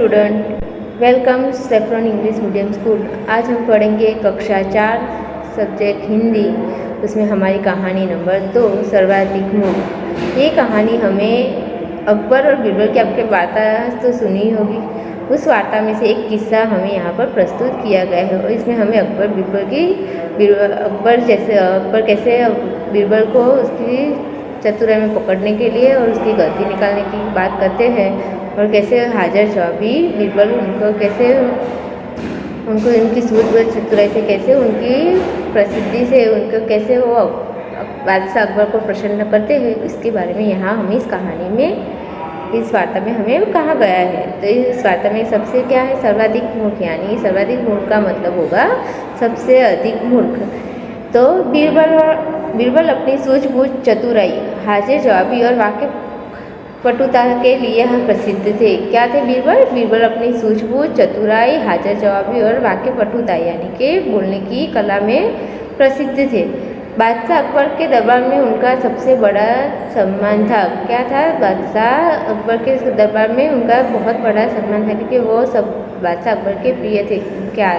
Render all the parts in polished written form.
Student, welcome saffron English medium school. आज हम पढ़ेंगे कक्षा 4 सब्जेक्ट हिंदी। उसमें हमारी कहानी नंबर 2 सर्वाधिक मूर्ख। ये कहानी हमें अकबर और बीरबल की आपके वार्ता तो सुनी होगी। उस वार्ता में से एक किस्सा हमें यहाँ पर प्रस्तुत किया गया है और इसमें हमें अकबर कैसे बीरबल को उसकी चतुराई में पकड़ने के लिए और उसकी गलती निकालने की बात करते हैं और कैसे हाजिर जवाबी बीरबल उनको इनकी सूझबूझ चतुराई से कैसे उनकी प्रसिद्धि से उनको कैसे वो बादशाह अकबर को प्रसन्न करते हैं, इसके बारे में यहाँ हमें इस कहानी में इस वार्ता में हमें कहा गया है। तो इस वार्ता में सबसे क्या है, सर्वाधिक मूर्ख, यानी सर्वाधिक मूर्ख का मतलब होगा सबसे अधिक मूर्ख। तो बीरबल अपनी सूझबूझ चतुराई, हाजिर जवाबी और वाक्य पटुता के लिए प्रसिद्ध थे। क्या थे बीरबल अपनी सूझबूझ चतुराई, हाजिर जवाबी और वाक्य पटुता यानी कि बोलने की कला में प्रसिद्ध थे। बादशाह अकबर के दरबार में उनका सबसे बड़ा सम्मान था। क्या था? बादशाह अकबर के दरबार में उनका बहुत बड़ा सम्मान था क्योंकि वो सब बादशाह अकबर के प्रिय थे। क्या?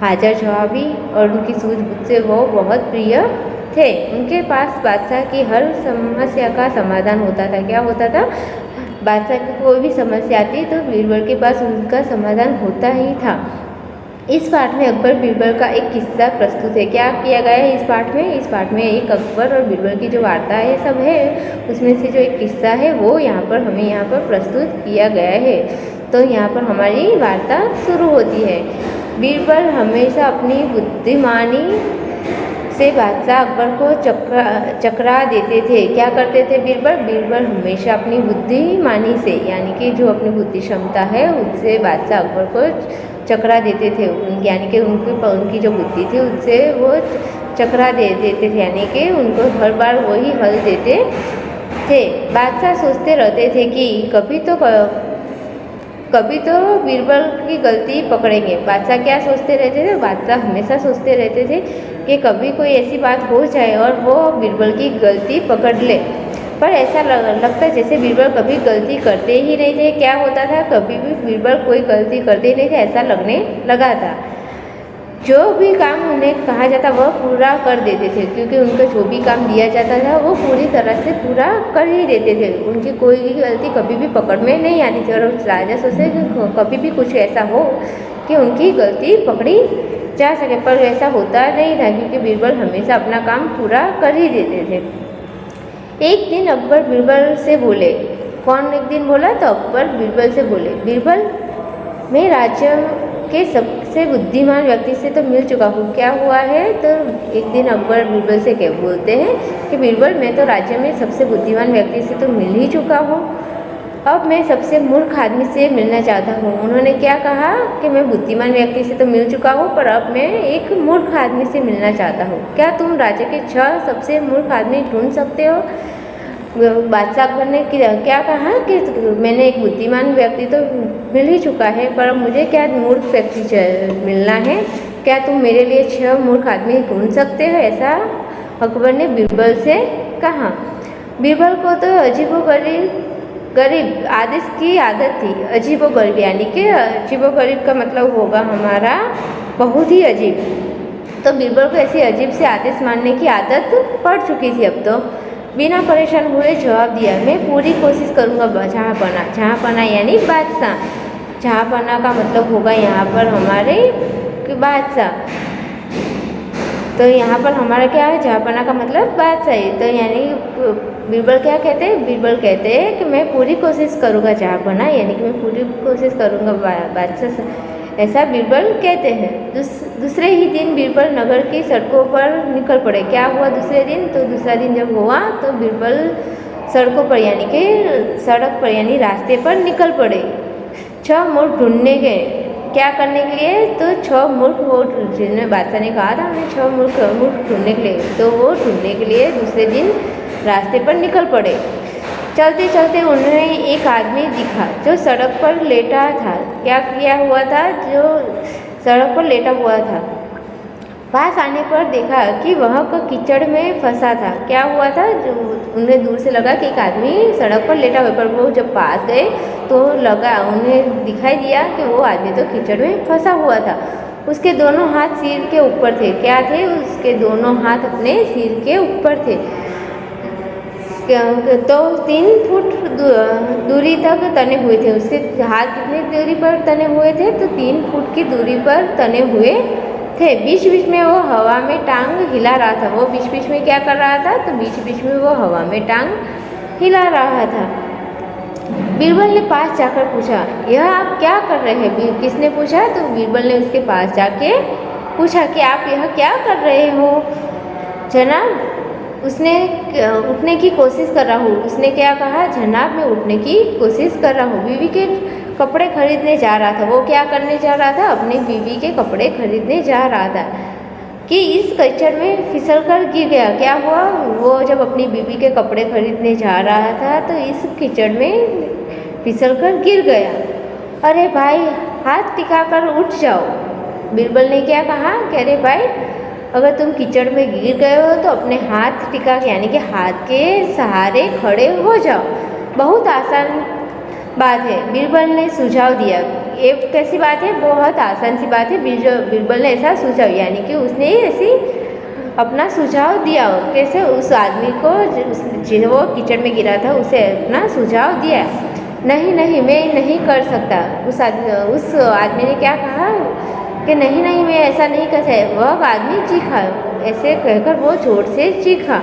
हाजिर जवाबी और उनकी सूझबूझ से वो बहुत प्रिय थे। उनके पास बादशाह की हर समस्या का समाधान होता था। क्या होता था? बादशाह की कोई भी समस्या आती तो बीरबल के पास उनका समाधान होता ही था। इस पाठ में अकबर बीरबल का एक किस्सा प्रस्तुत है। क्या किया गया है इस पाठ में एक अकबर और बीरबल की जो वार्ता है सब है, उसमें से जो एक किस्सा है वो हमें यहाँ पर प्रस्तुत किया गया है। तो यहाँ पर हमारी वार्ता शुरू होती है। बीरबल हमेशा अपनी बुद्धिमानी से बादशाह अकबर को चकरा देते थे। क्या करते थे बीरबल हमेशा अपनी बुद्धिमानी से, यानी कि जो अपनी बुद्धि क्षमता है उससे बादशाह अकबर को चकरा देते थे। यानी कि उनकी जो बुद्धि थी उससे वो चकरा देते थे, यानी कि उनको हर बार वही हल देते थे। बादशाह सोचते रहते थे कि कभी तो बीरबल की गलती पकड़ेंगे। बादशाह क्या सोचते रहते थे? बादशाह हमेशा सोचते रहते थे कि कभी कोई ऐसी बात हो जाए और वो बीरबल की गलती पकड़ ले। पर ऐसा लगता जैसे बीरबल कभी गलती करते ही नहीं थे। क्या होता था? कभी भी बीरबल कोई गलती करते ही नहीं थे, ऐसा लगने लगा था। जो भी काम उन्हें कहा जाता वह पूरा कर देते थे, क्योंकि उनको जो भी काम दिया जाता था वो पूरी तरह से पूरा कर ही देते थे। उनकी कोई भी गलती कभी भी पकड़ में नहीं आती थी और राजा सोचते कि कभी भी कुछ ऐसा हो कि उनकी गलती पकड़ी जा सके, पर ऐसा होता नहीं था क्योंकि बीरबल हमेशा अपना काम पूरा कर ही देते थे। एक दिन अकबर बीरबल से बोले। कौन एक दिन बोला? तो अकबर बीरबल से बोले, बीरबल, मैं राज्य के सबसे बुद्धिमान व्यक्ति से तो मिल चुका हूँ। क्या हुआ है? तो एक दिन अकबर बीरबल से क्या बोलते हैं कि बीरबल, मैं तो राज्य में सबसे बुद्धिमान व्यक्ति से तो मिल ही चुका हूँ, अब मैं सबसे मूर्ख आदमी से मिलना चाहता हूँ। उन्होंने क्या कहा कि मैं बुद्धिमान व्यक्ति से तो मिल चुका हूँ पर अब मैं एक मूर्ख आदमी से मिलना चाहता हूँ। क्या तुम राज्य के 6 सबसे मूर्ख आदमी ढूंढ सकते हो? बादशाह अकबर ने क्या कहा कि मैंने एक बुद्धिमान व्यक्ति तो मिल ही चुका है पर अब मुझे क्या मूर्ख व्यक्ति मिलना है। क्या तुम मेरे लिए 6 मूर्ख आदमी ढूंढ सकते हो? ऐसा अकबर ने बीरबल से कहा। बीरबल को तो गरीब आदेश की आदत थी। अजीबोगरीब यानी कि अजीबोगरीब का मतलब होगा हमारा बहुत ही अजीब। तो बीरबल को ऐसी अजीब से आदेश मानने की आदत पड़ चुकी थी। अब तो बिना परेशान हुए जवाब दिया, मैं पूरी कोशिश करूँगा। जहाँपना यानी बादशाह। जहाँपना का मतलब होगा यहाँ पर हमारे बादशाह। तो यहाँ पर हमारा क्या है? जहाँपना का मतलब बादशाह है। तो यानी बीरबल क्या कहते हैं? बीरबल कहते हैं कि मैं पूरी कोशिश करूँगा जहाँपना, यानी कि मैं पूरी कोशिश करूँगा बादशाह, ऐसा बीरबल कहते हैं। दूसरे ही दिन बीरबल नगर की सड़कों पर निकल पड़े। क्या हुआ दूसरे दिन? तो दूसरा दिन जब हुआ तो बीरबल सड़कों पर यानी कि सड़क पर यानी रास्ते पर निकल पड़े। 6 मूर्ख ढूंढने गए। क्या करने के लिए? तो 6 मूर्ख, वो जिन्हें बादशाह ने कहा था उन्हें 6 मूर्ख ढूंढने के लिए, तो वो ढूंढने के लिए दूसरे दिन रास्ते पर निकल पड़े। चलते चलते उन्हें एक आदमी दिखा जो सड़क पर लेटा था। क्या किया हुआ था? जो सड़क पर लेटा हुआ था पास आने पर देखा कि वह कीचड़ में फंसा था। क्या हुआ था, जो उन्हें दूर से लगा कि एक आदमी सड़क पर लेटा हुआ, पर वो जब पास गए तो लगा, उन्हें दिखाई दिया कि वो आदमी तो कीचड़ में फंसा हुआ था। उसके दोनों हाथ सिर के ऊपर थे। क्या थे, उसके दोनों हाथ अपने सिर के ऊपर थे। तो 3 फुट दूरी तक तने हुए थे। उसके हाथ कितनी दूरी पर तने हुए थे, तो 3 फुट की दूरी पर तने हुए थे। बीच बीच में वो हवा में टांग हिला रहा था। वो बीच बीच में क्या कर रहा था, तो बीच बीच में वो हवा में टांग हिला रहा था। बीरबल ने पास जाकर पूछा, यह आप क्या कर रहे हैं? किसने पूछा, तो बीरबल ने उसके पास जाके पूछा कि आप यह क्या कर रहे हो जनाब? उसने उठने की कोशिश कर रहा हूँ। उसने क्या कहा, जनाब मैं उठने की कोशिश कर रहा हूँ। बीवी के कपड़े खरीदने जा रहा था। वो क्या करने जा रहा था, अपनी बीवी के कपड़े खरीदने जा रहा था कि इस कीचड़ में फिसल कर गिर गया। क्या हुआ, वो जब अपनी बीवी के कपड़े खरीदने जा रहा था तो इस कीचड़ में फिसल कर गिर गया। अरे भाई, हाथ टिकाकर उठ जाओ। बीरबल ने क्या कहा कि अरे भाई, अगर तुम कीचड़ में गिर गए हो तो अपने हाथ टिका के, यानी कि हाथ के सहारे खड़े हो जाओ। बहुत आसान बात है। बीरबल ने सुझाव दिया। ये कैसी बात है, बहुत आसान सी बात है। बीरबल ने ऐसा सुझाव, यानी कि उसने ऐसी अपना सुझाव दिया। कैसे, उस आदमी को जो वो कीचड़ में गिरा था उसे अपना सुझाव दिया। नहीं नहीं, मैं नहीं कर सकता। उस आदमी ने क्या कहा कि नहीं नहीं, मैं ऐसा नहीं कर सकता। वह आदमी चीखा। ऐसे कहकर वो जोर से चीखा,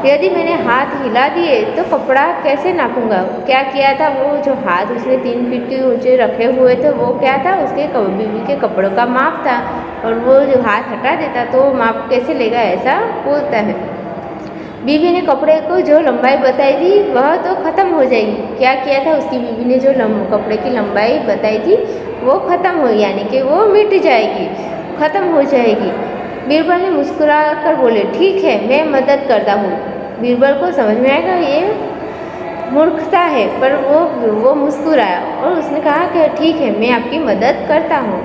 यदि मैंने हाथ हिला दिए तो कपड़ा कैसे नापूंगा? क्या किया था, वो जो हाथ उसने 3 फीट के ऊंचे रखे हुए थे, वो क्या था, उसके बीवी के कपड़ों का माप था। और वो जो हाथ हटा देता तो माप कैसे लेगा, ऐसा बोलता है। बीवी ने कपड़े को जो लंबाई बताई थी वह तो ख़त्म हो जाएगी। क्या किया था, उसकी बीवी ने जो कपड़े की लंबाई बताई थी वो ख़त्म हो, यानी कि वो मिट जाएगी, ख़त्म हो जाएगी। बीरबल ने मुस्कुरा कर बोले, ठीक है, मैं मदद करता हूँ। बीरबल को समझ में आएगा ये मूर्खता है, पर वो मुस्कुराया और उसने कहा कि ठीक है, मैं आपकी मदद करता हूँ।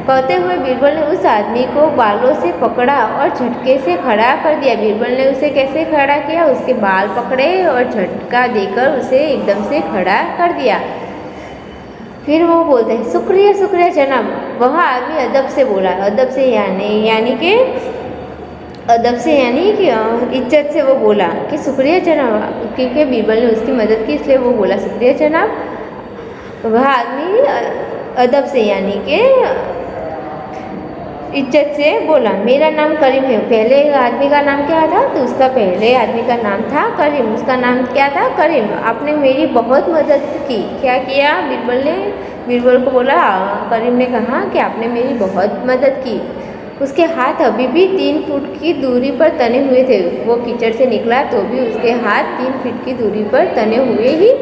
कहते हुए बीरबल ने उस आदमी को बालों से पकड़ा और झटके से खड़ा कर दिया। बीरबल ने उसे कैसे खड़ा किया, उसके बाल पकड़े और झटका देकर उसे एकदम से खड़ा कर दिया। फिर वो बोलते हैं, शुक्रिया शुक्रिया जनाब। वह आदमी अदब से बोला। अदब से यानी कि इज्जत से वो बोला कि शुक्रिया जनाब, क्योंकि बीरबल ने उसकी मदद की इसलिए वो बोला शुक्रिया जनाब। वह आदमी अदब से यानी कि इज्जत से बोला, मेरा नाम करीम है। पहले आदमी का नाम क्या था, तो उसका पहले आदमी का नाम था करीम। उसका नाम क्या था, करीम। आपने मेरी बहुत मदद की। क्या किया, बीरबल को बोला। करीम ने कहा कि आपने मेरी बहुत मदद की। उसके हाथ अभी भी 3 फुट की दूरी पर तने हुए थे। वो कीचड़ से निकला तो भी उसके हाथ 3 फीट की दूरी पर तने हुए ही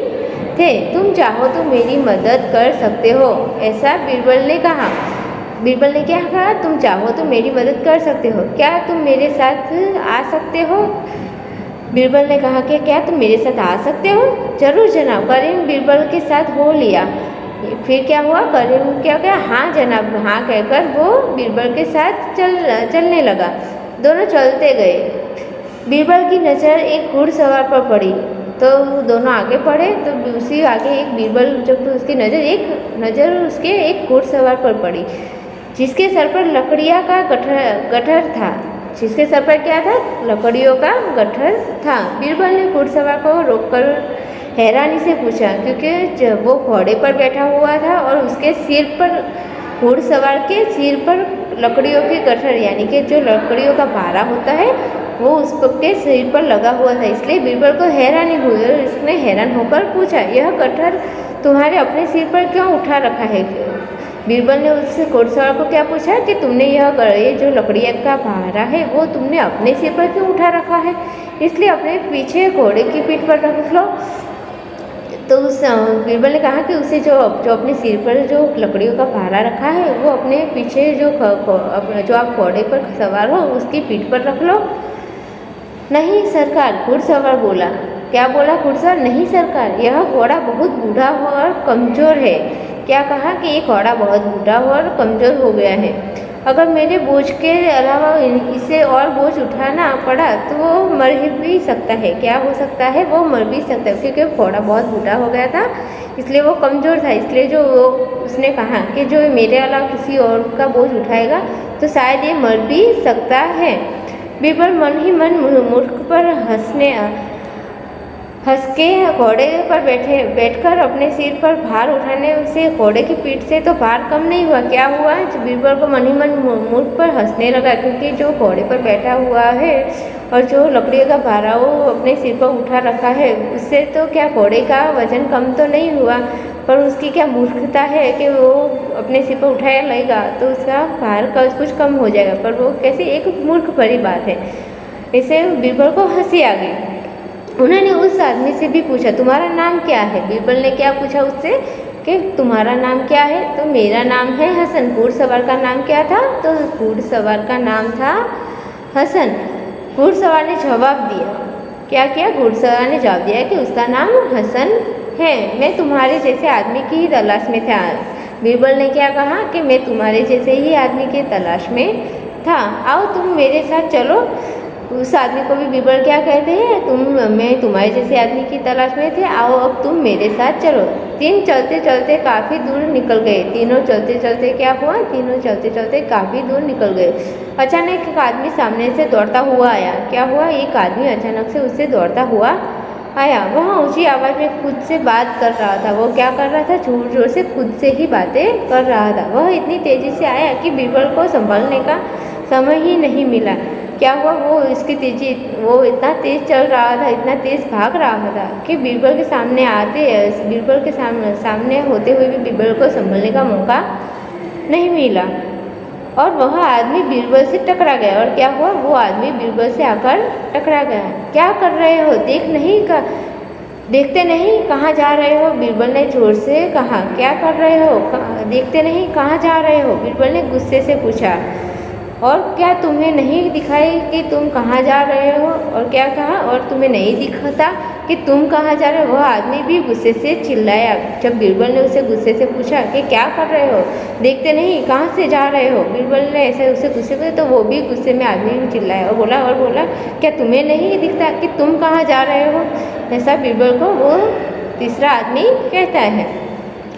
थे। तुम चाहो तो मेरी मदद कर सकते हो, ऐसा बीरबल ने कहा। बीरबल ने क्या कहा, तुम चाहो तो मेरी मदद कर सकते हो, क्या तुम मेरे साथ आ सकते हो? बीरबल ने कहा कि क्या तुम मेरे साथ आ सकते हो? जरूर जनाब। करीम बीरबल के साथ हो लिया। फिर क्या हुआ, करीम क्या कहा, हाँ जनाब, हाँ कहकर वो बीरबल के साथ चलने लगा। दोनों चलते गए। बीरबल की नज़र एक घुड़सवार पर पड़ी तो दोनों आगे बढ़े। तो उसी आगे एक बीरबल, जब तो उसकी नज़र उसके एक घुड़सवार पर पड़ी जिसके सर पर लकड़ियाँ का गट्ठर था। जिसके सर पर क्या था, लकड़ियों का गट्ठर था। बीरबल ने घुड़सवार को रोककर हैरानी से पूछा, क्योंकि जब वो घोड़े पर बैठा हुआ था और उसके सिर पर, घुड़सवार के सिर पर लकड़ियों के गट्ठर, यानी कि जो लकड़ियों का भारा होता है वो उसके सिर पर लगा हुआ था। इसलिए बीरबल को हैरानी हुई और उसने हैरान होकर पूछा, यह गट्ठर तुम्हारे अपने सिर पर क्यों उठा रखा है? बीरबल ने उससे घुड़सवार को क्या पूछा कि तुमने ये जो लकड़ियाँ का भारा है वो तुमने अपने सिर पर क्यों उठा रखा है? इसलिए अपने पीछे घोड़े की पीठ पर रख लो। तो उस बीरबल ने कहा कि उसे जो अपने सिर पर जो लकड़ियों का भारा रखा है वो अपने पीछे जो आप घोड़े पर सवार हो उसकी पीठ पर रख लो। नहीं सरकार, घुड़सवार बोला। क्या बोला घुड़सवार? नहीं सरकार, यह घोड़ा बहुत बूढ़ा और कमज़ोर है। क्या कहा कि ये घोड़ा बहुत बूढ़ा और कमज़ोर हो गया है। अगर मेरे बोझ के अलावा इसे और बोझ उठाना पड़ा तो वो मर भी सकता है। क्या हो सकता है? वो मर भी सकता है, क्योंकि घोड़ा बहुत बूढ़ा हो गया था, इसलिए वो कमज़ोर था। इसलिए जो उसने कहा कि जो मेरे अलावा किसी और का बोझ उठाएगा तो शायद ये मर भी सकता है। बीरबल मन ही मन मूर्ख पर हंस के घोड़े पर बैठकर अपने सिर पर भार उठाने से घोड़े की पीठ से तो भार कम नहीं हुआ। क्या हुआ? बीरबल को मन ही मन मूर्ख पर हंसने लगा, क्योंकि जो घोड़े पर बैठा हुआ है और जो लकड़ी का भारा वो अपने सिर पर उठा रखा है, उससे तो क्या घोड़े का वजन कम तो नहीं हुआ, पर उसकी क्या मूर्खता है कि वो अपने सिर पर उठाया लेगा तो उसका भार का कुछ कम हो जाएगा। पर वो कैसे एक मूर्ख भरी बात है। इसे बीरबल को हंसी आ गई। उन्होंने उस आदमी से भी पूछा, तुम्हारा नाम क्या है? बीरबल ने क्या पूछा उससे कि तुम्हारा नाम क्या है? तो मेरा नाम है हसन। घुड़सवार का नाम क्या था? तो घुड़सवार का नाम था हसन। घुड़सवार ने जवाब दिया, क्या किया? घुड़सवार ने जवाब दिया कि उसका नाम हसन है। मैं तुम्हारे जैसे आदमी की ही तलाश में था। बीरबल ने क्या कहा कि मैं तुम्हारे जैसे ही आदमी की तलाश में था, आओ तुम मेरे साथ चलो। उस आदमी को भी बीरबल क्या कहते हैं? मैं तुम्हारे जैसे आदमी की तलाश में थे, आओ अब तुम मेरे साथ चलो। तीन चलते चलते काफ़ी दूर निकल गए। तीनों चलते चलते क्या हुआ? तीनों चलते चलते काफ़ी दूर निकल गए। अचानक एक आदमी सामने से दौड़ता हुआ आया। क्या हुआ? एक आदमी अचानक से उससे दौड़ता हुआ आया। वह ऊंची आवाज़ में खुद से बात कर रहा था। वो क्या कर रहा था? जोर जोर से खुद से ही बातें कर रहा था। वह इतनी तेज़ी से आया कि बीरबल को संभलने का समय ही नहीं मिला। क्या हुआ? वो इतना तेज़ चल रहा था, इतना तेज़ भाग रहा था कि बीरबल के सामने होते हुए भी बीरबल को संभलने का मौका नहीं मिला और वह आदमी बीरबल से टकरा गया। और क्या हुआ? वो आदमी बीरबल से आकर टकरा गया। क्या कर रहे हो? देखते नहीं कहाँ जा रहे हो? बीरबल ने जोर से कहा। क्या कर रहे हो? देखते नहीं कहाँ जा रहे हो? बीरबल ने गुस्से से पूछा। और क्या तुम्हें नहीं दिखाई कि तुम कहाँ जा रहे हो? और क्या कहा? और तुम्हें नहीं दिखता कि तुम कहाँ जा रहे हो? वह आदमी भी गुस्से से चिल्लाया। जब बीरबल ने उसे गुस्से से पूछा कि क्या कर रहे हो? देखते नहीं कहाँ से जा रहे हो? बीरबल ने ऐसे उसे गुस्से में, तो वो भी गुस्से में आदमी चिल्लाया और बोला क्या तुम्हें नहीं दिखता कि तुम कहाँ जा रहे हो? ऐसा बीरबल को वो तीसरा आदमी कहता है।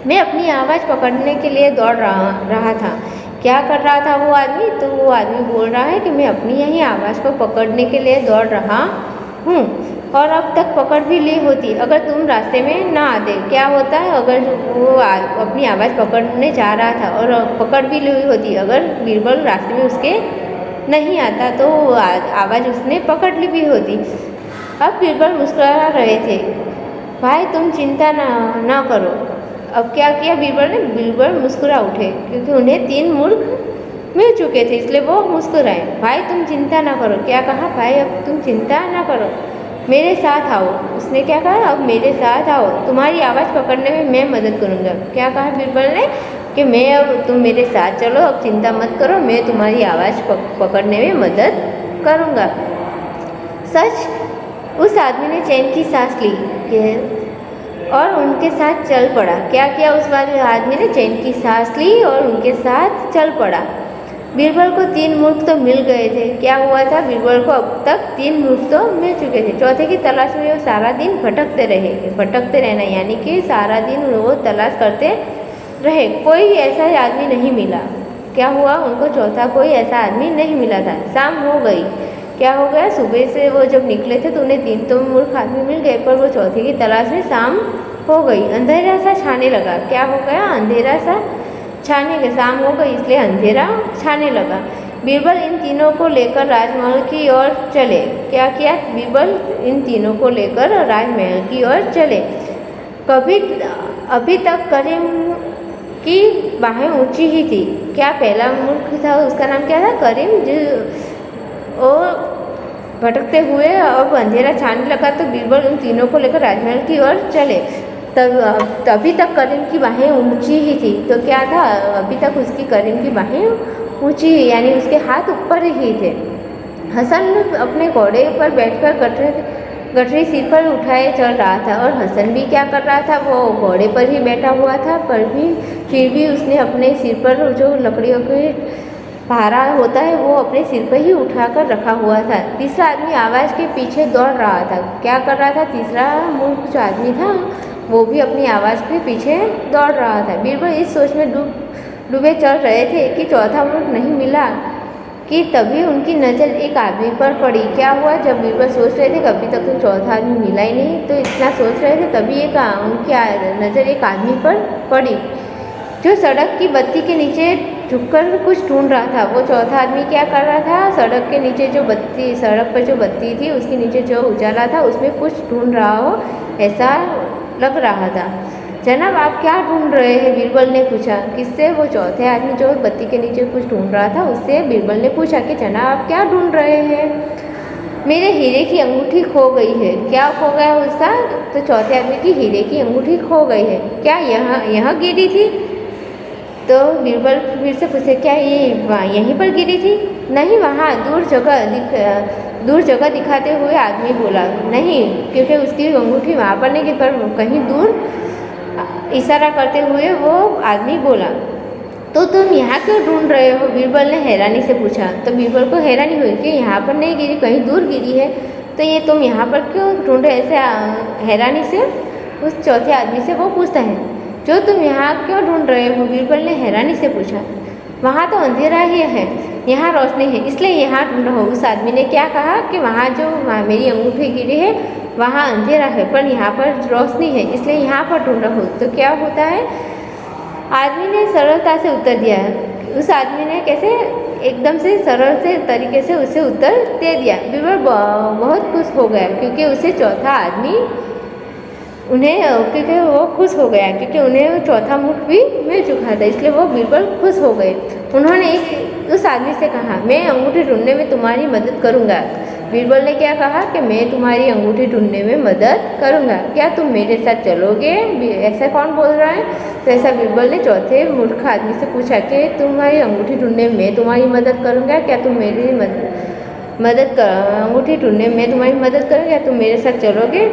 मैं अपनी आवाज़ पकड़ने के लिए दौड़ रहा था। क्या कर रहा था वो आदमी? तो वो आदमी बोल रहा है कि मैं अपनी यही आवाज़ को पकड़ने के लिए दौड़ रहा हूँ और अब तक पकड़ भी ली होती अगर तुम रास्ते में ना आते। क्या होता है? अगर वो अपनी आवाज़ पकड़ने जा रहा था और पकड़ भी ली होती, अगर बीरबल रास्ते में उसके नहीं आता तो आवाज़ उसने पकड़ ली भी होती। अब बीरबल मुस्कुरा रहे थे। भाई तुम चिंता ना करो। अब क्या किया बीरबल ने? बीरबल मुस्कुरा उठे, क्योंकि उन्हें 3 मूर्ख मिल चुके थे, इसलिए वो मुस्कुराए। भाई तुम चिंता ना करो। क्या कहा? भाई अब तुम चिंता ना करो, मेरे साथ आओ। उसने क्या कहा? अब मेरे साथ आओ, तुम्हारी आवाज़ पकड़ने में मैं मदद करूँगा। क्या कहा बीरबल ने? कि अब तुम मेरे साथ चलो, अब चिंता मत करो, मैं तुम्हारी आवाज़ पकड़ने में मदद करूँगा। सच उस आदमी ने चैन की सांस ली और उनके साथ चल पड़ा। क्या किया उस आदमी ने? चैन की सांस ली और उनके साथ चल पड़ा। बीरबल को 3 मूर्ख तो मिल गए थे। क्या हुआ था? बीरबल को अब तक 3 मूर्ख तो मिल चुके थे। चौथे की तलाश में वो सारा दिन भटकते रहना, यानी कि सारा दिन वो तलाश करते रहे। कोई ऐसा आदमी नहीं मिला। क्या हुआ? उनको चौथा कोई ऐसा आदमी नहीं मिला था। शाम हो गई। क्या हो गया? सुबह से वो जब निकले थे तो उन्हें 3 तो मूर्ख आदमी मिल गए, पर वो चौथे की तलाश में शाम हो गई। अंधेरा सा छाने लगा। क्या हो गया? अंधेरा सा छाने के शाम हो गई, इसलिए अंधेरा छाने लगा। बीरबल इन तीनों को लेकर राजमहल की ओर चले। क्या किया? बीरबल इन तीनों को लेकर राजमहल की ओर चले। अभी तक करीम की बाहें ऊंची ही थी। क्या पहला मूर्ख था, उसका नाम क्या था? करीम। जो भटकते हुए अब अंधेरा छाने लगा तो बीरबल उन तीनों को लेकर राजमहल की ओर चले। तभी तक करीम की बाहें ऊंची ही थी। तो क्या था? अभी तक उसकी करीम की बाहें ऊंची, यानी उसके हाथ ऊपर ही थे। हसन अपने घोड़े पर बैठकर गठरी सिर पर उठाए चल रहा था और हसन भी क्या कर रहा था? वो घोड़े पर ही बैठा हुआ था, फिर भी उसने अपने सिर पर जो लकड़ियों के भारा होता है वो अपने सिर पर ही उठाकर रखा हुआ था। तीसरा आदमी आवाज़ के पीछे दौड़ रहा था। क्या कर रहा था? तीसरा मूर्ख जो आदमी था वो भी अपनी आवाज़ के पीछे दौड़ रहा था। बीरबल इस सोच में डूबे चल रहे थे कि चौथा मूर्ख नहीं मिला कि तभी उनकी नज़र एक आदमी पर पड़ी। क्या हुआ? जब बीरबल सोच रहे थे कि अभी तक तो चौथा आदमी मिला ही नहीं, तो इतना सोच रहे थे तभी उनकी नज़र एक आदमी पर पड़ी जो सड़क की बत्ती के नीचे झुककर कुछ ढूंढ रहा था। वो चौथा आदमी क्या कर रहा था? सड़क के नीचे सड़क पर जो बत्ती थी उसके नीचे जो उजाला था उसमें कुछ ढूंढ रहा हो ऐसा लग रहा था। जनाब, आप क्या ढूंढ रहे हैं? बीरबल ने पूछा। किससे? वो चौथे आदमी जो बत्ती के नीचे कुछ ढूंढ रहा था उससे बीरबल ने पूछा कि जनाब आप क्या ढूंढ रहे हैं? मेरे हीरे की अंगूठी खो गई है। क्या खो गया उसका? तो चौथे आदमी की हीरे की अंगूठी खो गई है। क्या यहाँ गिरी थी? तो बीरबल फिर से पूछे, क्या ये यहीं पर गिरी थी? नहीं, वहाँ दूर जगह दिखाते हुए आदमी बोला। नहीं, क्योंकि उसकी अंगूठी वहाँ पर नहीं, पर कहीं दूर इशारा करते हुए वो आदमी बोला। तो तुम यहाँ क्यों ढूंढ रहे हो? बीरबल ने हैरानी से पूछा। तो बीरबल को हैरानी हुई कि यहाँ पर नहीं गिरी, कहीं दूर गिरी है, तो ये तुम यहाँ पर क्यों ढूंढ रहे? ऐसे हैरानी से उस चौथे आदमी से वो पूछता है। जो तुम यहाँ क्यों ढूंढ रहे हो? बीरबल ने हैरानी से पूछा। वहाँ तो अंधेरा ही है, यहाँ रोशनी है, इसलिए यहाँ ढूंढ रहा हूँ। उस आदमी ने क्या कहा कि वहाँ मेरी अंगूठी गिरी है वहाँ अंधेरा है, पर यहाँ पर रोशनी है, इसलिए यहाँ पर ढूंढ रहा हूँ। तो क्या होता है? आदमी ने सरलता से उत्तर दिया। उस आदमी ने कैसे एकदम से सरल से तरीके से उसे उत्तर दे दिया। बीरबल बहुत खुश हो गया क्योंकि उसे चौथा आदमी क्योंकि वो खुश हो गया क्योंकि उन्हें चौथा मूर्ख भी मिल चुका था, इसलिए वो बीरबल खुश हो गए। उन्होंने उस आदमी से कहा, मैं अंगूठी ढूंढने में तुम्हारी मदद करूंगा। बीरबल ने क्या कहा कि मैं तुम्हारी अंगूठी ढूंढने में मदद करूंगा, क्या तुम मेरे साथ चलोगे? ऐसा कौन बोल रहा है? तो ऐसा बीरबल ने चौथे मूर्ख आदमी से पूछा कि तुम्हारी अंगूठी ढूंढने में मैं तुम्हारी मदद करूंगा, क्या तुम मेरी अंगूठी ढूंढने में तुम्हारी मदद करूंगा, क्या तुम मेरे साथ चलोगे?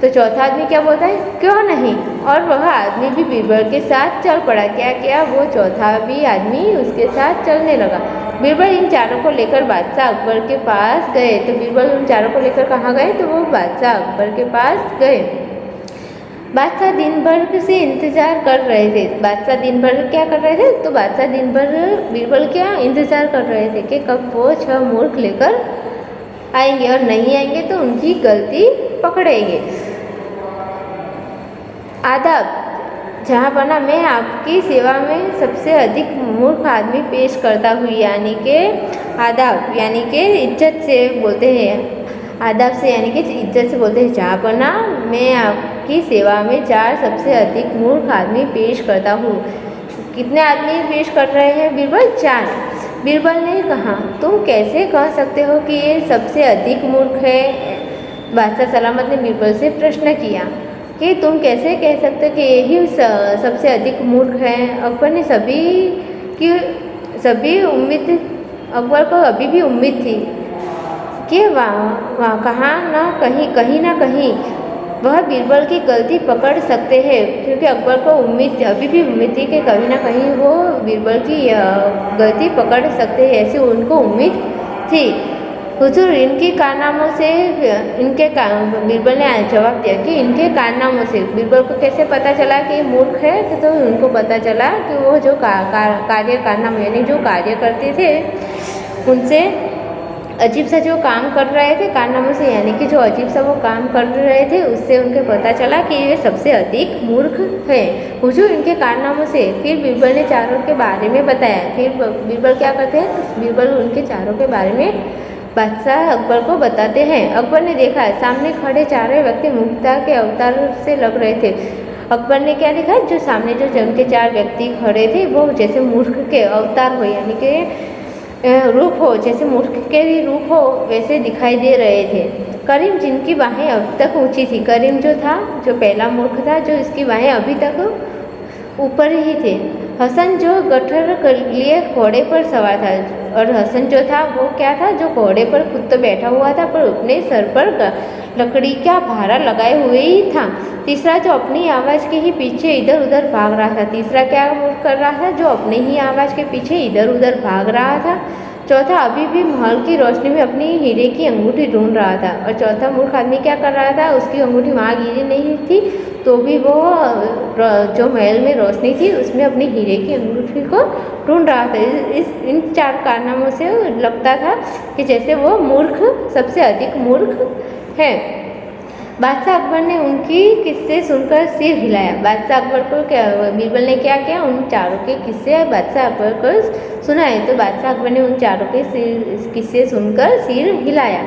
तो चौथा आदमी क्या बोलता है? क्यों नहीं। और वह आदमी भी बीरबल के साथ चल पड़ा। क्या किया? वो चौथा भी आदमी उसके साथ चलने लगा। बीरबल इन चारों को लेकर बादशाह अकबर के पास गए। तो बीरबल उन चारों को लेकर कहाँ गए? तो वो बादशाह अकबर के पास गए। बादशाह दिन भर से इंतज़ार कर रहे थे। बादशाह दिन भर क्या कर रहे थे? तो बादशाह दिन भर बीरबल क्या इंतज़ार कर रहे थे कि कब वो 6 मूर्ख लेकर आएंगे, और नहीं आएंगे तो उनकी गलती पकड़ेंगे। आदाब जहाँपना, मैं आपकी सेवा में सबसे अधिक मूर्ख आदमी पेश करता हूँ। यानी कि आदाब यानी कि इज्जत से बोलते हैं। आदाब से यानी कि इज्जत से बोलते हैं। जहाँपना, मैं आपकी सेवा में 4 सबसे अधिक मूर्ख आदमी पेश करता हूँ। कितने आदमी पेश कर रहे हैं बीरबल? 4। बीरबल ने कहा, तुम कैसे कह सकते हो कि ये सबसे अधिक मूर्ख है? बादशाह सलामत ने बीरबल से प्रश्न किया कि तुम कैसे कह सकते कि यही सबसे अधिक मूर्ख है? अकबर ने सभी उम्मीद अकबर को अभी भी उम्मीद थी कि वहाँ कहीं ना कहीं वह बीरबल की गलती पकड़ सकते हैं, क्योंकि अकबर को अभी भी उम्मीद थी कि कहीं ना कहीं वो बीरबल की गलती पकड़ सकते हैं, ऐसी उनको उम्मीद थी। हुजूर, इनके कारनामों से बीरबल ने जवाब दिया कि इनके कारनामों से। बीरबल को कैसे पता चला कि मूर्ख है? तो उनको पता चला कि वो जो कारनामे यानी जो कार्य करते थे उनसे अजीब सा जो काम कर रहे थे, कारनामों से यानी कि जो अजीब सा वो काम कर रहे थे, उससे उनके पता चला कि ये सबसे अधिक मूर्ख है। हुजूर, इनके कारनामों से। फिर बीरबल ने चारों के बारे में बताया। फिर बीरबल क्या करते हैं? तो बीरबल उनके चारों के बारे में बादशाह अकबर को बताते हैं। अकबर ने देखा सामने खड़े चारों व्यक्ति मूर्खता के अवतार से लग रहे थे। अकबर ने क्या देखा? जो सामने जो जंग के 4 व्यक्ति खड़े थे वो जैसे मूर्ख के अवतार हो, यानी कि रूप हो, जैसे मूर्ख के रूप हो वैसे दिखाई दे रहे थे। करीम, जिनकी बाहें अब तक ऊंची थी। करीम जो था, जो पहला मूर्ख था, जो इसकी बाहें अभी तक ऊपर ही थे। हसन, जो गठर लिए घोड़े पर सवार था, और हसन जो था वो क्या था, जो घोड़े पर खुद तो बैठा हुआ था पर अपने सर पर लकड़ी का भारा लगाए हुए ही था। तीसरा जो अपनी आवाज़ के ही पीछे इधर उधर भाग रहा था। तीसरा क्या कर रहा था, जो अपने ही आवाज़ के पीछे इधर उधर भाग रहा था। चौथा अभी भी महल की रोशनी में अपनी हीरे की अंगूठी ढूंढ रहा था। और चौथा मूर्ख आदमी क्या कर रहा था, उसकी अंगूठी वहाँ गिरी नहीं थी तो भी वो जो महल में रोशनी थी उसमें अपनी हीरे की अंगूठी को ढूंढ रहा था। इन 4 कारनामों से लगता था कि जैसे वो मूर्ख, सबसे अधिक मूर्ख है। बादशाह अकबर ने उनकी किस्से सुनकर सिर हिलाया। बादशाह अकबर को क्या, बीरबल ने क्या किया, उन चारों के किस्से बादशाह अकबर को सुनाए। तो बादशाह अकबर ने उन चारों के किस्से सुनकर सिर हिलाया।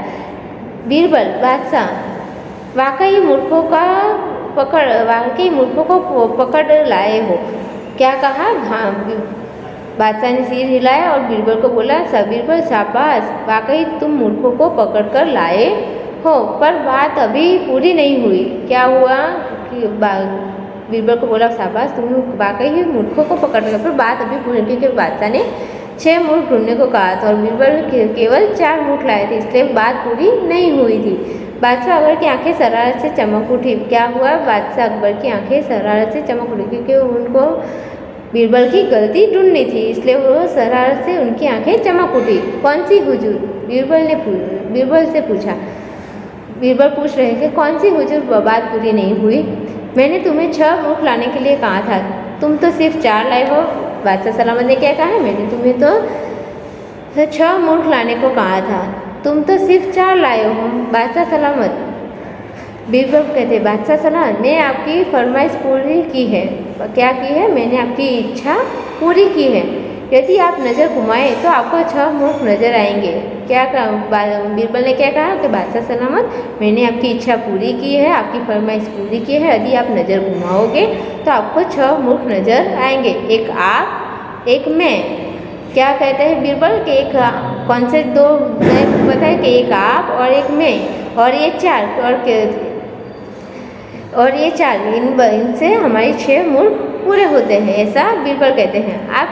बीरबल, बादशाह, वाकई मूर्खों को पकड़ लाए हो। क्या कहा? हाँ। बादशाह ने सिर हिलाया और बीरबल को बोला, बीरबल शाबाश, वाकई तुम मूर्खों को पकड़ कर लाए हो, पर बात अभी पूरी नहीं हुई। क्या हुआ कि बीरबल को बोला, शाबाश, तुम वाकई ही मूर्खों को पकड़ लिया, पर बात अभी पूरी, क्योंकि बादशाह ने 6 मूर्ख ढूंढने को कहा था और बीरबल केवल 4 मूर्ख लाए थे, इसलिए बात पूरी नहीं हुई थी। बादशाह अकबर की आंखें शरारत से चमक उठी। क्या हुआ? बादशाह अकबर की आंखें शरारत से चमक उठी, क्योंकि उनको बीरबल की गलती ढूंढनी थी, इसलिए वो शरारत से उनकी आंखें चमक उठी। कौन सी हुजूर? बीरबल से पूछा। बीरबल पूछ रहे थे, कौन सी हुजूर, बात पूरी नहीं हुई। मैंने तुम्हें 6 मूर्ख लाने के लिए कहा था, तुम तो सिर्फ 4 लाए हो। बादशाह सलामत ने क्या कहा? मैंने तुम्हें तो 6 मूर्ख लाने को कहा था, तुम तो सिर्फ 4 लाए हो। बादशाह सलामत। बीरबल कहते, बादशाह सलामत, मैं आपकी फरमाइश पूरी की है। क्या की है? मैंने आपकी इच्छा पूरी की है। यदि आप नज़र घुमाएं तो आपको 6 मूर्ख नजर आएंगे। क्या बीरबल ने क्या कहा कि बादशाह सलामत, मैंने आपकी इच्छा पूरी की है, आपकी फरमाइश पूरी की है। यदि आप नज़र घुमाओगे तो आपको 6 मूर्ख नजर आएंगे, एक आप, एक मैं। क्या कहते हैं बीरबल कि एक कौन से 2 बताए कि एक आप और एक मैं, और ये 4 और ये 4 इनसे हमारे 6 मूर्ख पूरे होते हैं, ऐसा बीरबल कहते हैं। आप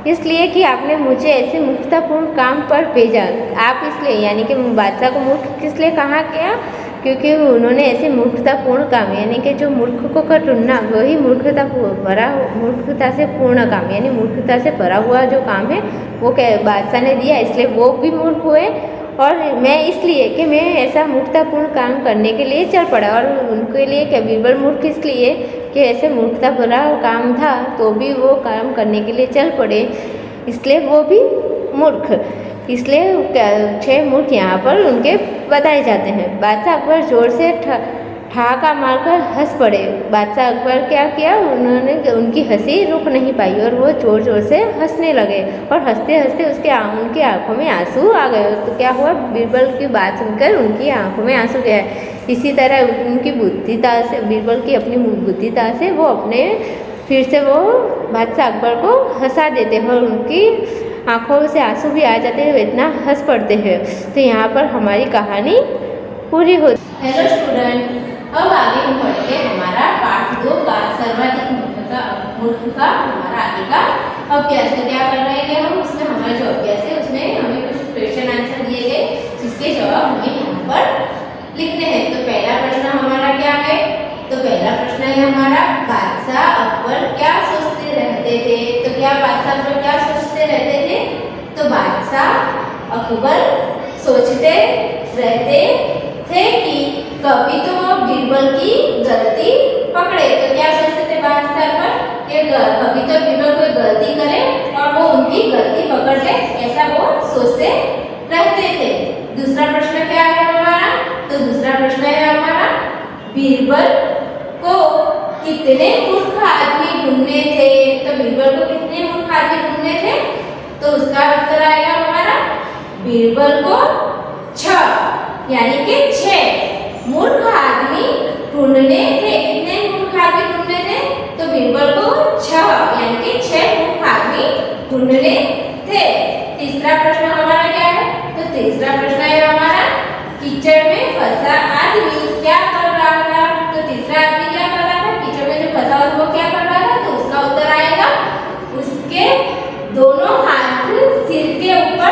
इसलिए कि आपने मुझे ऐसे मूर्खतापूर्ण काम पर भेजा। आप इसलिए, यानी कि बादशाह को मूर्ख किस लिए कहा गया? क्योंकि उन्होंने ऐसे मूर्खतापूर्ण काम, यानी कि जो मूर्ख को ढूंढना वही मूर्खता से पूर्ण काम, यानी मूर्खता से भरा हुआ जो काम है वो बादशाह ने दिया, इसलिए वो भी मूर्ख हुए। और मैं इसलिए कि मैं ऐसा मूर्खतापूर्ण काम करने के लिए चल पड़ा। और उनके लिए क्या, बीरबल मूर्ख इसलिए कि ऐसे मूर्खता भरा काम था तो भी वो काम करने के लिए चल पड़े, इसलिए वो भी मूर्ख। इसलिए 6 मूर्ख यहाँ पर उनके बताए जाते हैं। बादशाह अकबर जोर से ठहाका मारकर हंस पड़े। बादशाह अकबर क्या किया, उन्होंने उनकी हंसी रुक नहीं पाई और वो जोर जोर से हंसने लगे और हंसते हंसते उनकी आंखों में आंसू आ गए। तो क्या हुआ, बीरबल की बात सुनकर उनकी आंखों में आंसू गया। इसी तरह उनकी बुद्धिता से, बीरबल की अपनी बुद्धिता से वो फिर से वो बादशाह अकबर को हंसा देते हैं और उनकी आंखों से आंसू भी आ जाते हैं, इतना हंस पड़ते हैं। तो यहाँ पर हमारी कहानी पूरी होती है। हेलो स्टूडेंट, अब आगे हम पढ़ेंगे हमारा पाठ 2 का सर्वाधिक मूर्ख का हमारा आगे का अभ्यास। तो क्या कर रहे हैं हम, उसमें हमारा जो अभ्यास है उसमें हमें कुछ क्वेश्चन आंसर दिए गए जिसके जवाब हमें यहाँ पर लिखने हैं। तो पहला प्रश्न हमारा क्या है, तो पहला प्रश्न है हमारा, बादशाह अकबर क्या सोचते रहते थे। तो क्या बादशाह अकबर क्या सोचते रहते थे, तो बादशाह अकबर सोचते रहते थे कि कभी तो वो बीरबल की गलती पकड़े। तो क्या सोचते थे बादशाह अकबर कि कभी तो बीरबल कोई गलती करे और वो उनकी गलती पकड़ ले, ऐसा वो सोचते रहते थे। दूसरा प्रश्न क्या है हमारा, तो दूसरा प्रश्न है हमारा, बीरबल को कितने मूर्ख आदमी ढूंढने थे। तो बीरबल को कितने मूर्ख आदमी ढूंढने थे, तो उसका उत्तर आएगा हमारा, बीरबल को 6, यानी कि 6 मूर्ख आदमी ढूंढने थे। कितने मूर्ख आदमी ढूंढने थे, तो बीरबल को 6, यानी कि 6 मूर्ख आदमी ढूंढने थे। तीसरा प्रश्न हमारा क्या है, तो तीसरा प्रश्न है हमारा, कीचड़ में फंसा आदमी क्या कर रहा था। तो तीसरा आदमी क्या कर रहा था, कीचड़ में जो फंसा हुआ वो क्या कर रहा था, तो उसका उत्तर आएगा, उसके दोनों हाथ सिर के ऊपर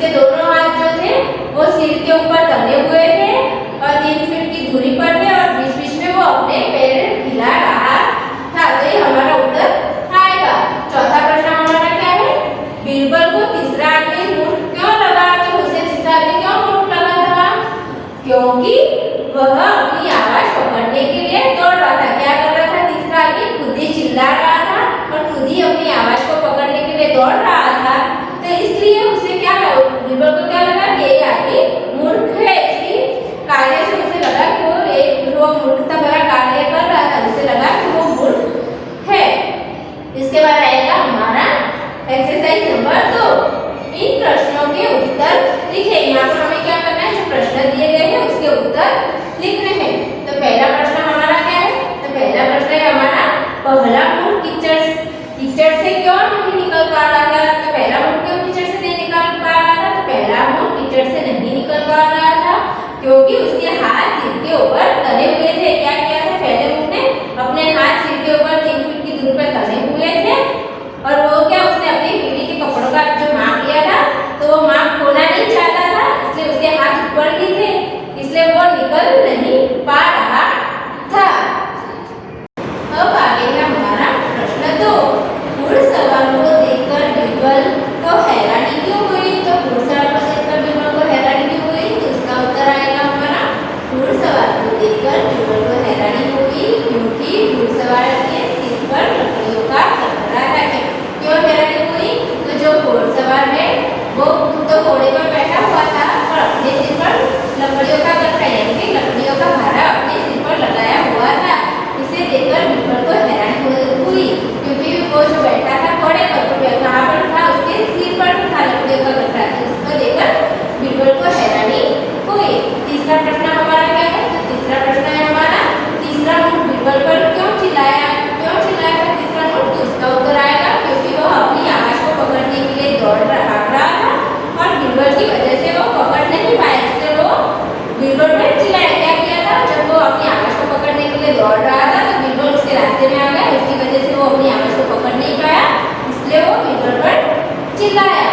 उसके दोनों हाथ जो थे वो सिर के ऊपर तने हुए थे और 3 फीट की दूरी पर थे और बीच बीच में वो अपने पैर हिला रहा था। तो ये हमारा उत्तर आएगा। चौथा प्रश्न हमारा क्या है, बीरबल को तीसरा आदमी मूर्ख क्यों लगा? तो उसे तीसरा आदमी क्यों मूर्ख लगा था? क्योंकि वह अपनी आवाज पकड़ने के लिए दौड़ रहा था। क्या कर रहा था? तीसरा आदमी खुद ही चिल्ला रहा था और खुद ही अपनी आवाज को पकड़ने के लिए दौड़ रहा था। तो इसलिए उसे क्या लगा, बीरबल को क्या लगा कि ये आदमी मूर्ख है। इसलिए कार्य से उसे लगा कि वो मूर्खता भरा कार्य कर रहा था, उसे लगा कि वो मूर्ख है। इसके बाद आएगा हमारा एक्सरसाइज नंबर 2। इन प्रश्नों के उत्तर लिखें। यहाँ पर हमें क्या करना है, जो प्रश्न दिए गए हैं उसके उत्तर लिखने हैं। तो पहला प्रश्न हमारा क्या है, तो पहला प्रश्न है हमारा, पहला मूर्ख कीचड़ से क्यों नहीं निकल पा रहा था? तो पहला मूर्ख क्यों कीचड़ से नहीं निकल पा रहा था? तो पहला मूर्ख कीचड़ से नहीं निकल पा रहा था क्योंकि उसके हाथ सिर के ऊपर तने हुए थे। क्या किया था पहले मूर्ख ने? अपने हाथ सिर के ऊपर 3 फीट की दूरी पर तने हुए थे और वो क्या, उसने अपनी बीवी के कपड़ों का जो माप लिया था तो वो माप खोना नहीं चाहता था, इसलिए उसके हाथ ऊपर नहीं थे, इसलिए वो निकल नहीं पा रहा था। अब आगे है हमारा प्रश्न 2। घुड़सवार को देखकर बीरबल को हैरानी क्यों हुई? तो घुड़सवार को देखकर बीरबल को हैरानी क्यों हुई? तो इसका उत्तर आएगा हमारा, घुड़सवार को देखकर बीरबल को हैरानी हुई क्योंकि घुड़सवार के सिर पर लकड़ियों का खतरा था। क्यों हैरानी हुई? तो जो घुड़सवार है वो तो घोड़े पर बैठा हुआ था और अपने सिर पर लकड़ियों का गट्ठा यानी कि लकड़ियों का भारा अपने सिर पर लगाया हुआ था। इसे देखकर बीरबल को हैरानी हुई क्योंकि वो जो बैठा था घोड़े पर, कहाँ पर था? उसके सिर पर था लकड़ियों का गट्ठा। इसको देखकर बीरबल को हैरानी हुई। तीसरा प्रश्न हमारा क्या है? तो तीसरा प्रश्न है हमारा, तीसरा मूर्ख बीरबल पर क्यों चिल्लाया था? तीसरा मूर्ख, तो उसका उत्तर आएगा क्योंकि वो अपनी आवाज को पकड़ने के लिए दौड़ रहा था और बीरबल की वजह से वो पकड़ नहीं पाया, इसलिए वो बीरबल पर चिल्लाया। क्या किया था? जब वो अपनी आवाज को पकड़ने के लिए दौड़ रहा था तो बीरबल उसके रास्ते में आ गया, उसकी वजह से वो अपनी आवाज को पकड़ नहीं पाया, इसलिए वो बीरबल पर चिल्लाया।